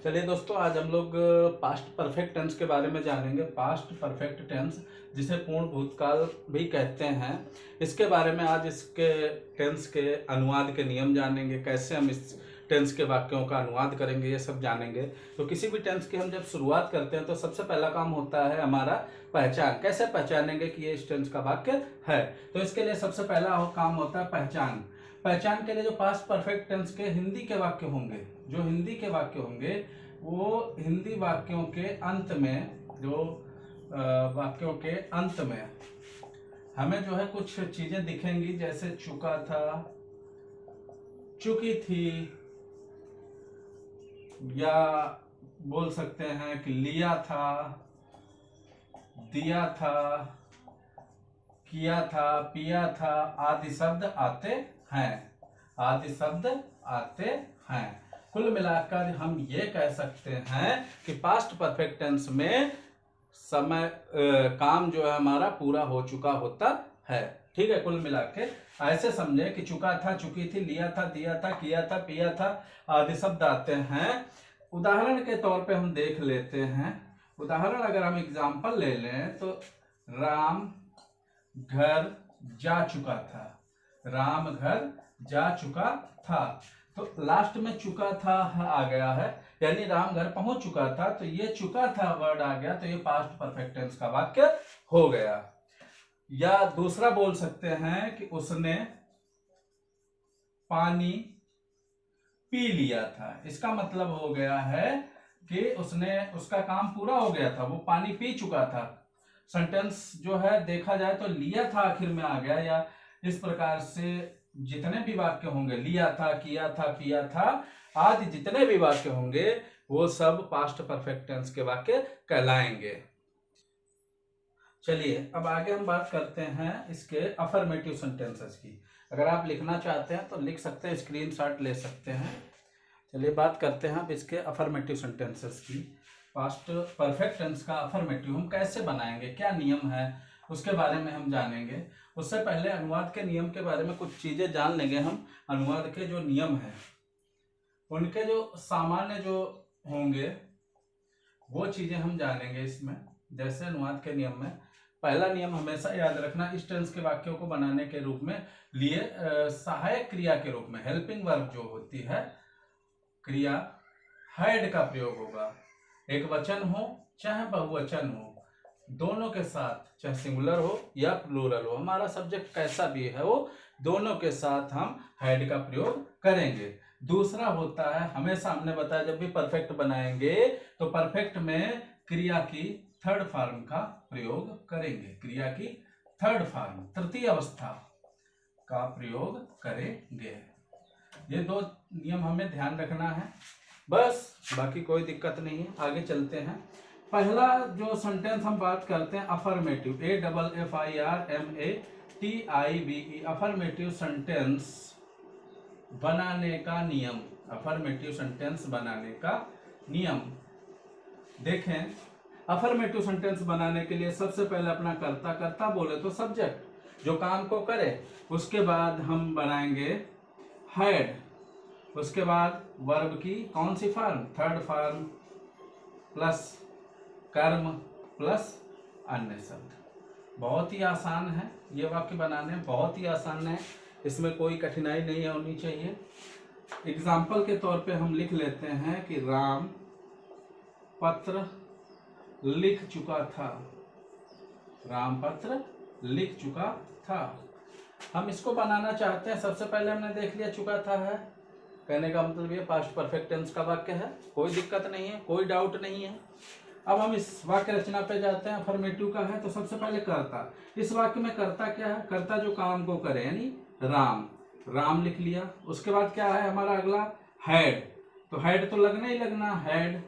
चलिए दोस्तों, आज हम लोग पास्ट परफेक्ट टेंस के बारे में जानेंगे। पास्ट परफेक्ट टेंस, जिसे पूर्ण भूतकाल भी कहते हैं, इसके बारे में आज इसके टेंस के अनुवाद के नियम जानेंगे। कैसे हम इस टेंस के वाक्यों का अनुवाद करेंगे, ये सब जानेंगे। तो किसी भी टेंस की हम जब शुरुआत करते हैं तो सबसे पहला काम होता है हमारा पहचान। कैसे पहचानेंगे कि ये इस टेंस का वाक्य है? तो इसके लिए सबसे पहला काम होता है पहचान। पहचान के लिए जो पास्ट परफेक्ट टेंस के हिंदी के वाक्य होंगे, जो हिंदी के वाक्य होंगे, वो हिंदी वाक्यों के अंत में, जो वाक्यों के अंत में हमें जो है कुछ चीजें दिखेंगी, जैसे चुका था, चुकी थी, या बोल सकते हैं कि लिया था, दिया था, किया था, पिया था, आदि शब्द आते हैं। आदि शब्द आते हैं। कुल मिलाकर हम ये कह सकते हैं कि पास्ट परफेक्ट टेंस में समय काम जो है हमारा पूरा हो चुका होता है। ठीक है, कुल मिला के ऐसे समझे कि चुका था, चुकी थी, लिया था, दिया था, किया था, पिया था, आदि शब्द आते हैं। उदाहरण के तौर पे हम देख लेते हैं। उदाहरण अगर हम एग्जाम्पल ले लें तो राम घर जा चुका था। राम घर जा चुका था, तो लास्ट में चुका था आ गया है, यानी राम घर पहुंच चुका था, तो ये चुका था वर्ड आ गया, तो ये पास्ट परफेक्ट टेंस का वाक्य हो गया। या दूसरा बोल सकते हैं कि उसने पानी पी लिया था। इसका मतलब हो गया है कि उसका काम पूरा हो गया था, वो पानी पी चुका था। सेंटेंस जो है देखा जाए तो लिया था आखिर में आ गया, या इस प्रकार से जितने भी वाक्य होंगे, लिया था, किया था, पिया था, आदि जितने भी वाक्य होंगे, वो सब पास्ट परफेक्ट टेंस के वाक्य कहलाएंगे। चलिए अब आगे हम बात करते हैं इसके अफर्मेटिव सेंटेंसेस की। अगर आप लिखना चाहते हैं तो लिख सकते हैं, स्क्रीनशॉट ले सकते हैं। चलिए बात करते हैं अब इसके अफर्मेटिव सेंटेंसेस की। पास्ट परफेक्ट टेंस का अफर्मेटिव हम कैसे बनाएंगे, क्या नियम है, उसके बारे में हम जानेंगे। उससे पहले अनुवाद के नियम के बारे में कुछ चीजें जान लेंगे हम। अनुवाद के जो नियम हैं, उनके जो सामान्य जो होंगे, वो चीजें हम जानेंगे इसमें। जैसे अनुवाद के नियम में पहला नियम हमेशा याद रखना, इस टेंस के वाक्यों को बनाने के रूप में लिए सहायक क्रिया के रूप में, हेल्पिंग वर्ब जो होती है, क्रिया हैड का प्रयोग होगा। एक वचन हो चाहे बहुवचन हो, दोनों के साथ, चाहे सिंगुलर हो या प्लूरल हो, हमारा सब्जेक्ट कैसा भी है, वो दोनों के साथ हम हैड का प्रयोग करेंगे। दूसरा होता है, हमेशा हमने बताया जब भी परफेक्ट बनाएंगे तो परफेक्ट में क्रिया की थर्ड फॉर्म का प्रयोग करेंगे। क्रिया की थर्ड फॉर्म, तृतीय अवस्था का प्रयोग करेंगे। ये दो नियम हमें ध्यान रखना है, बस, बाकी कोई दिक्कत नहीं है। आगे चलते हैं। पहला जो सेंटेंस हम बात करते हैं अफर्मेटिव, AFFIRMATIVE, अफर्मेटिव सेंटेंस बनाने का नियम। अफर्मेटिव सेंटेंस बनाने का नियम देखें। अफर्मेटिव सेंटेंस बनाने के लिए सबसे पहले अपना कर्ता बोले तो सब्जेक्ट जो काम को करे, उसके बाद हम बनाएंगे हैड, उसके बाद वर्ब की कौन सी फॉर्म, थर्ड फॉर्म, प्लस कर्म, प्लस अन्य शब्द। बहुत ही आसान है ये वाक्य बनाने, बहुत ही आसान है, इसमें कोई कठिनाई नहीं होनी चाहिए। एग्जाम्पल के तौर पे हम लिख लेते हैं कि राम पत्र लिख चुका था। राम पत्र लिख चुका था। हम इसको बनाना चाहते हैं, सबसे पहले हमने देख लिया चुका था है, कहने का मतलब ये पास्ट परफेक्ट टेंस का वाक्य है, कोई दिक्कत नहीं है, कोई डाउट नहीं है। अब हम इस वाक्य रचना पे जाते हैं। अफर्मेटिव का है तो सबसे पहले कर्ता। इस वाक्य में कर्ता क्या है? कर्ता जो काम को करे, यानी राम, राम लिख लिया। उसके बाद क्या है हमारा अगला, हैड, तो हैड तो लगना ही लगना, हैड।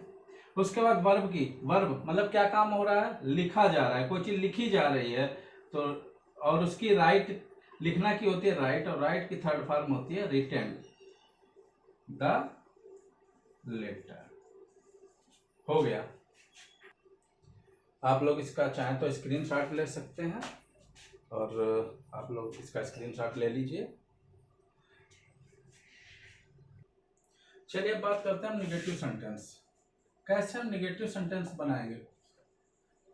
उसके बाद वर्ब की, वर्ब मतलब क्या काम हो रहा है, लिखा जा रहा है, कोई चीज लिखी जा रही है, तो और उसकी राइट लिखना की होती है राइट, और राइट की थर्ड फॉर्म होती है रिटेन द लेटर। हो गया। आप लोग इसका चाहें तो स्क्रीनशॉट ले सकते हैं, और आप लोग इसका स्क्रीनशॉट ले लीजिए। चलिए अब बात करते हैं नेगेटिव सेंटेंस। कैसे हम निगेटिव सेंटेंस बनाएंगे।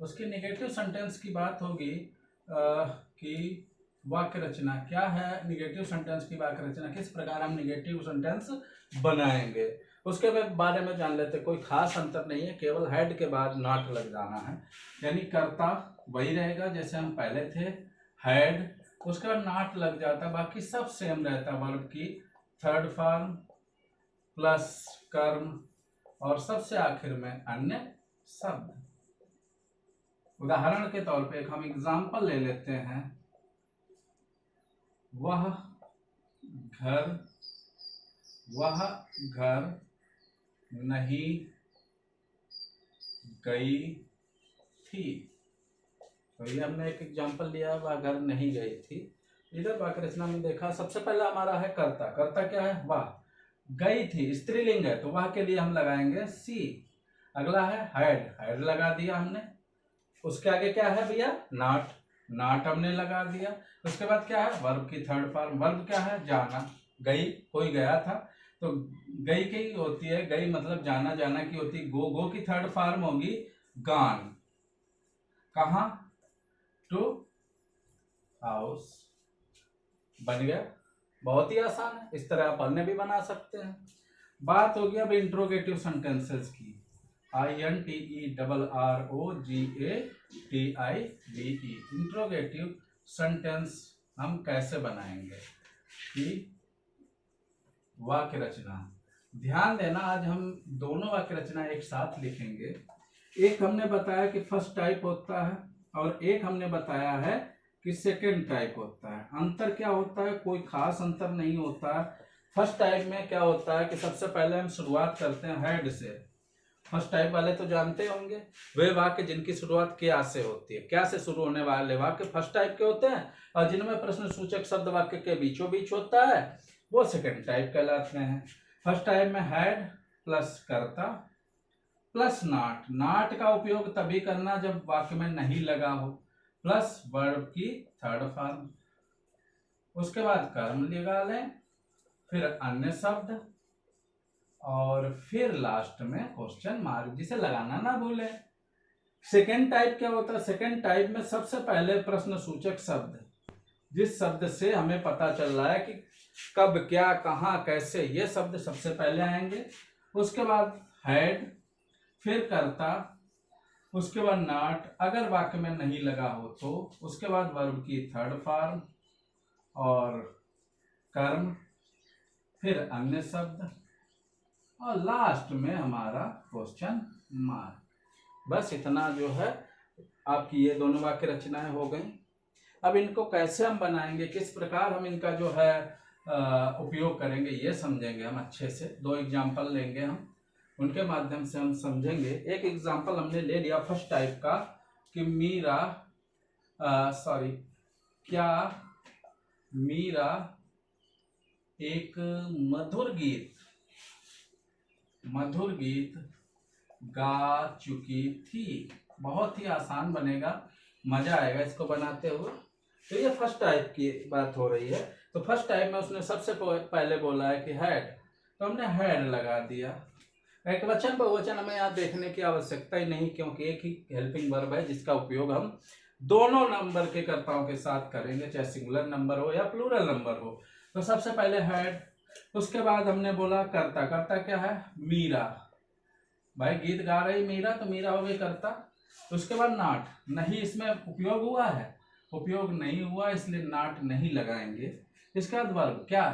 उसकी निगेटिव सेंटेंस की बात होगी कि वाक्य रचना क्या है, निगेटिव सेंटेंस की वाक्य रचना किस प्रकार हम निगेटिव सेंटेंस बनाएंगे, उसके बारे में जान लेते। कोई खास अंतर नहीं है, केवल हेड के बाद नॉट लग जाना है, यानी कर्ता वही रहेगा जैसे हम पहले थे, हेड, उसके बाद नॉट लग जाता, बाकी सब सेम रहता। वर्ब की थर्ड फॉर्म प्लस कर्म और सबसे आखिर में अन्य शब्द। उदाहरण के तौर पे एक हम एग्जाम्पल ले लेते हैं। वह घर नहीं गई थी। तो ये हमने एक एग्जाम्पल लिया, वह घर नहीं गई थी। इधर वाक्य रचना में देखा, सबसे पहला हमारा है कर्ता। कर्ता क्या है? वह। गई थी स्त्रीलिंग है तो वह के लिए हम लगाएंगे सी। अगला है हेड, हेड लगा दिया हमने। उसके आगे क्या है भैया? नॉट, नॉट हमने लगा दिया। उसके बाद क्या है? वर्ब की थर्ड फॉर्म। वर्ब क्या है? जाना। गई, कोई गया था तो गई की होती है, गई मतलब जाना, जाना की होती है गो। गो की थर्ड फॉर्म होगी गॉन। कहाँ? To house. बन गया, बहुत ही आसान है। इस तरह आप अन्य भी बना सकते हैं। बात होगी अब इंट्रोगेटिव सेंटेंसेस की। INTERROGATIVE इंट्रोगेटिव सेंटेंस हम कैसे बनाएंगे कि वाक्य रचना। ध्यान देना, आज हम दोनों वाक्य रचना एक साथ लिखेंगे। एक हमने बताया कि फर्स्ट टाइप होता है और एक हमने बताया है कि सेकेंड टाइप होता है। अंतर क्या होता है? कोई खास अंतर नहीं होता है। फर्स्ट टाइप में क्या होता है कि सबसे पहले हम शुरुआत करते हैं हेड से। फर्स्ट टाइप वाले तो जानते होंगे, वे वाक्य जिनकी शुरुआत क्या से होती है, क्या से शुरू होने वाले वाक्य फर्स्ट टाइप के होते हैं, और जिनमें प्रश्न सूचक शब्द वाक्य के बीचों बीच होता है वो सेकेंड टाइप कहलाते हैं। फर्स्ट टाइप में हेड प्लस कर्ता प्लस नॉट। नॉट का उपयोग तभी करना जब वाक्य में नहीं लगा हो, प्लस वर्ब की थर्ड फॉर्म। उसके बाद कर्म लगा लें, फिर अन्य शब्द, और फिर लास्ट में क्वेश्चन मार्क, जिसे लगाना ना भूले। सेकेंड टाइप क्या होता है? सेकेंड टाइप में सबसे पहले प्रश्न सूचक शब्द, जिस शब्द से हमें पता चल रहा है कि कब, क्या, कहाँ, कैसे, ये शब्द सबसे पहले आएंगे। उसके बाद हेड, फिर कर्ता, उसके बाद नॉट, अगर वाक्य में नहीं लगा हो तो, उसके बाद वर्ब की थर्ड फॉर्म और कर्म, फिर अन्य शब्द, और लास्ट में हमारा क्वेश्चन मार्क। बस इतना जो है आपकी ये दोनों वाक्य रचनाएं हो गई। अब इनको कैसे हम बनाएंगे, किस प्रकार हम इनका जो है उपयोग करेंगे, ये समझेंगे हम अच्छे से। दो एग्जाम्पल लेंगे हम, उनके माध्यम से हम समझेंगे। एक एग्जाम्पल हमने ले लिया फर्स्ट टाइप का कि क्या मीरा एक मधुर गीत गा चुकी थी। बहुत ही आसान बनेगा, मजा आएगा इसको बनाते हुए। तो ये फर्स्ट टाइप की बात हो रही है। तो फर्स्ट टाइप में उसने सबसे पहले बोला है कि हेड, तो हमने हेड लगा दिया। एक वचन बहुवचन हमें यहाँ देखने की आवश्यकता ही नहीं, क्योंकि एक ही हेल्पिंग वर्ब है जिसका उपयोग हम दोनों नंबर के कर्ताओं के साथ करेंगे, चाहे सिंगुलर नंबर हो या प्लूरल नंबर हो। तो सबसे पहले हेड, उसके बाद हमने बोला कर्ता। कर्ता क्या है? मीरा। भाई गीत गा रही मीरा, तो मीरा हो गई कर्ता। उसके बाद नॉट, नहीं इसमें उपयोग हुआ है, उपयोग नहीं हुआ, इसलिए नॉट नहीं लगाएंगे। इसके बाद वर्ब, क्या?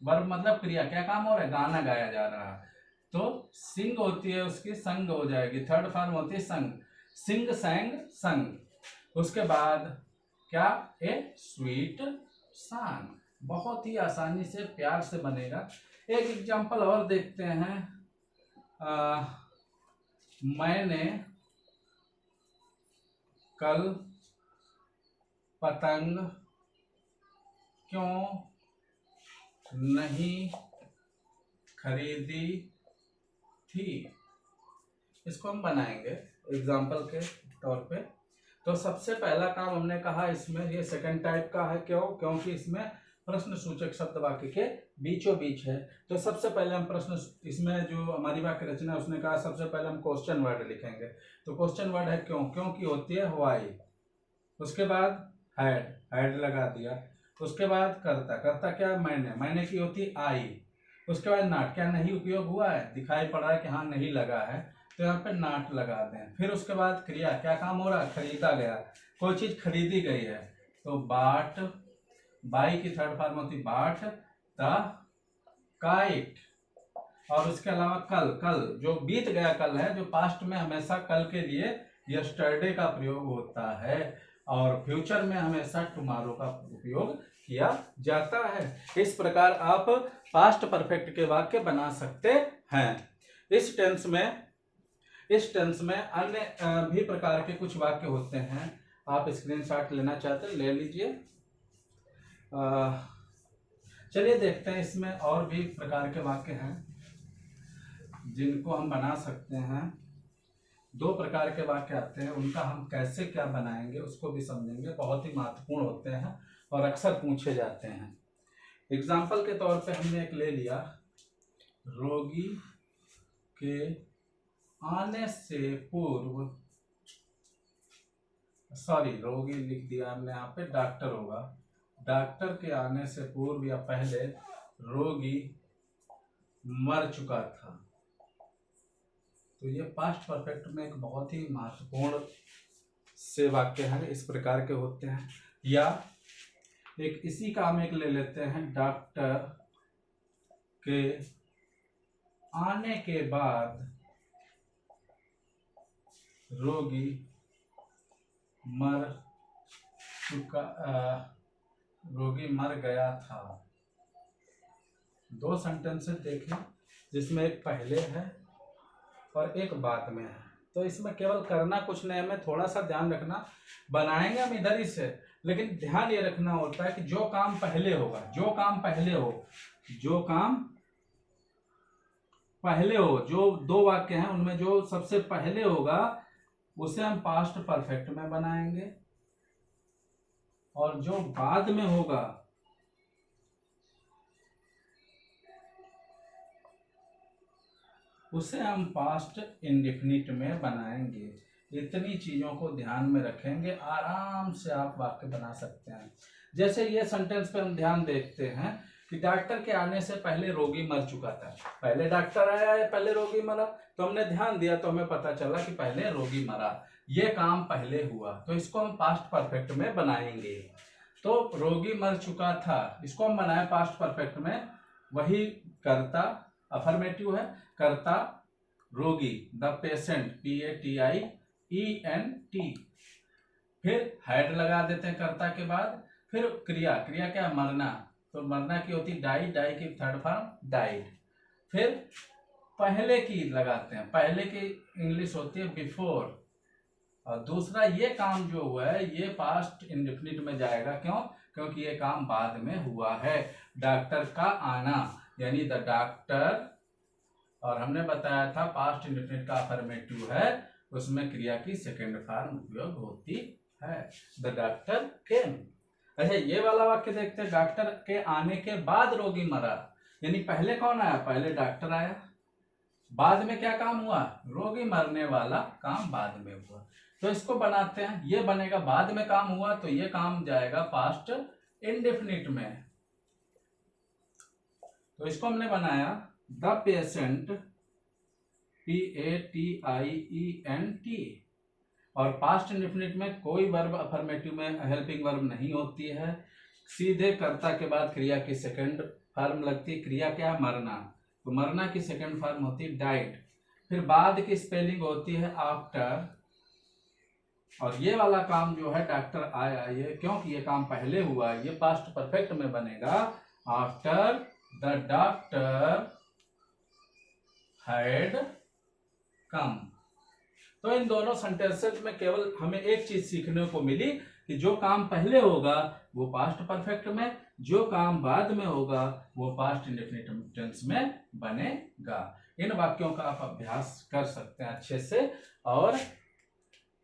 वर्ब मतलब क्रिया, क्या काम हो रहा है? गाना गाया जा रहा है, तो सिंग होती है उसकी, संग हो जाएगी। थर्ड फॉर्म होती है संग, सिंग, सैंग, संग। उसके बाद क्या? ए स्वीट सॉन्ग। बहुत ही आसानी से, प्यार से बनेगा। एक एग्जांपल और देखते हैं। मैंने कल पतंग क्यों नहीं खरीदी थी। इसको हम बनाएंगे एग्जाम्पल के तौर पे। तो सबसे पहला काम हमने कहा इसमें, ये सेकंड टाइप का है। क्यों? क्योंकि इसमें प्रश्न सूचक शब्द वाक्य के बीचों बीच है। तो सबसे पहले हम प्रश्न, इसमें जो हमारी वाक्य रचना है उसने कहा सबसे पहले हम क्वेश्चन वर्ड लिखेंगे। तो क्वेश्चन वर्ड है क्यों, क्यों की होती है व्हाई। उसके बाद हैड लगा दिया। उसके बाद करता, करता क्या मैंने, मैंने की होती आई। उसके बाद नाट, क्या नहीं उपयोग हुआ है, दिखाई पड़ा है कि हाँ नहीं लगा है, तो यहाँ पे नाट लगा दें। फिर उसके बाद क्रिया, क्या काम हो रहा है, खरीदा गया, कोई चीज खरीदी गई है, तो बाट, बाई की थर्ड फॉर्म होती बाट द काइट। और उसके अलावा कल, कल जो बीत गया कल है, जो पास्ट में हमेशा कल के लिए यस्टरडे का प्रयोग होता है, और फ्यूचर में हमेशा टुमारो का उपयोग किया जाता है। इस प्रकार आप पास्ट परफेक्ट के वाक्य बना सकते हैं। इस टेंस में अन्य भी प्रकार के कुछ वाक्य होते हैं। आप स्क्रीनशॉट लेना चाहते हैं ले लीजिए। चलिए देखते हैं, इसमें और भी प्रकार के वाक्य हैं जिनको हम बना सकते हैं। 2 प्रकार के वाक्य आते हैं, उनका हम कैसे क्या बनाएंगे उसको भी समझेंगे। बहुत ही महत्वपूर्ण होते हैं और अक्सर पूछे जाते हैं। एग्जाम्पल के तौर पे हमने एक ले लिया, रोगी के आने से पूर्व, सॉरी रोगी लिख दिया हमने, यहाँ पे डॉक्टर होगा। डॉक्टर के आने से पूर्व या पहले रोगी मर चुका था। तो ये पास्ट परफेक्ट में एक बहुत ही महत्वपूर्ण से वाक्य है, इस प्रकार के होते हैं। या एक इसी का हम एक ले लेते हैं, डॉक्टर के आने के बाद रोगी मर चुका, रोगी मर गया था। 2 सेंटेंसेस देखें जिसमें एक पहले है और एक बाद में है। तो इसमें केवल करना कुछ नहीं, हमें थोड़ा सा ध्यान रखना, बनाएंगे हम इधर ही से, लेकिन ध्यान ये रखना होता है कि जो काम पहले होगा, जो काम पहले हो, जो काम पहले हो, जो 2 वाक्य हैं उनमें जो सबसे पहले होगा उसे हम पास्ट परफेक्ट में बनाएंगे, और जो बाद में होगा उसे हम पास्ट इंडेफिनिट में बनाएंगे। इतनी चीजों को ध्यान में रखेंगे, आराम से आप वाक्य बना सकते हैं। जैसे ये सेंटेंस पे हम ध्यान देखते हैं कि डॉक्टर के आने से पहले रोगी मर चुका था। पहले डॉक्टर आया है, पहले रोगी मरा, तो हमने ध्यान दिया तो हमें पता चला कि पहले रोगी मरा, ये काम पहले हुआ, तो इसको हम पास्ट परफेक्ट में बनाएंगे। तो रोगी मर चुका था, इसको हम बनाए पास्ट परफेक्ट में। वही कर्ता अफर्मेटिव है, कर्ता रोगी द पेशेंट PATIENT। फिर हेड लगा देते हैं कर्ता के बाद। फिर क्रिया, क्रिया क्या, मरना, तो मरना की होती डाई, डाई की थर्ड फॉर्म डाइड। फिर पहले की लगाते हैं, पहले की इंग्लिश होती है बिफोर। और दूसरा ये काम जो हुआ है ये पास्ट इंडेफिनिट में जाएगा, क्यों, क्योंकि ये काम बाद में हुआ है। डॉक्टर का आना यानी द डॉक्टर, और हमने बताया था पास्ट इंडेफिनिट का अफर्मेटिव है, उसमें क्रिया की सेकेंड फॉर्म उपयोग होती है, द डॉक्टर केम। अच्छा ये वाला वाक्य देखते हैं, डॉक्टर के आने के बाद रोगी मरा, यानी पहले कौन आया, पहले डॉक्टर आया, बाद में क्या काम हुआ, रोगी मरने वाला काम बाद में हुआ। तो इसको बनाते हैं, ये बनेगा बाद में काम हुआ, तो ये काम जाएगा पास्ट इंडेफिनिट में। तो इसको हमने बनाया द पेशेंट PATIENT, और पास्ट इंडेफिनिट में कोई वर्ब अफर्मेटिव में हेल्पिंग वर्ब नहीं होती है, सीधे कर्ता के बाद क्रिया की सेकंड फॉर्म लगती है। क्रिया क्या, मरना, तो मरना की सेकंड फॉर्म होती है डाइड। फिर बाद की स्पेलिंग होती है आफ्टर, और ये वाला काम जो है डॉक्टर आया, ये क्योंकि ये काम पहले हुआ, ये पास्ट परफेक्ट में बनेगा after the doctor had come. तो इन दोनों सेंटेंसेस में केवल हमें एक चीज सीखने को मिली कि जो काम पहले होगा वो पास्ट परफेक्ट में, जो काम बाद में होगा वो पास्ट इंडेफिनिट टेंस में बनेगा। इन वाक्यों का आप अभ्यास कर सकते हैं अच्छे से, और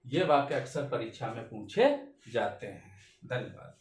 ये वाक्य अक्सर परीक्षा में पूछे जाते हैं। धन्यवाद।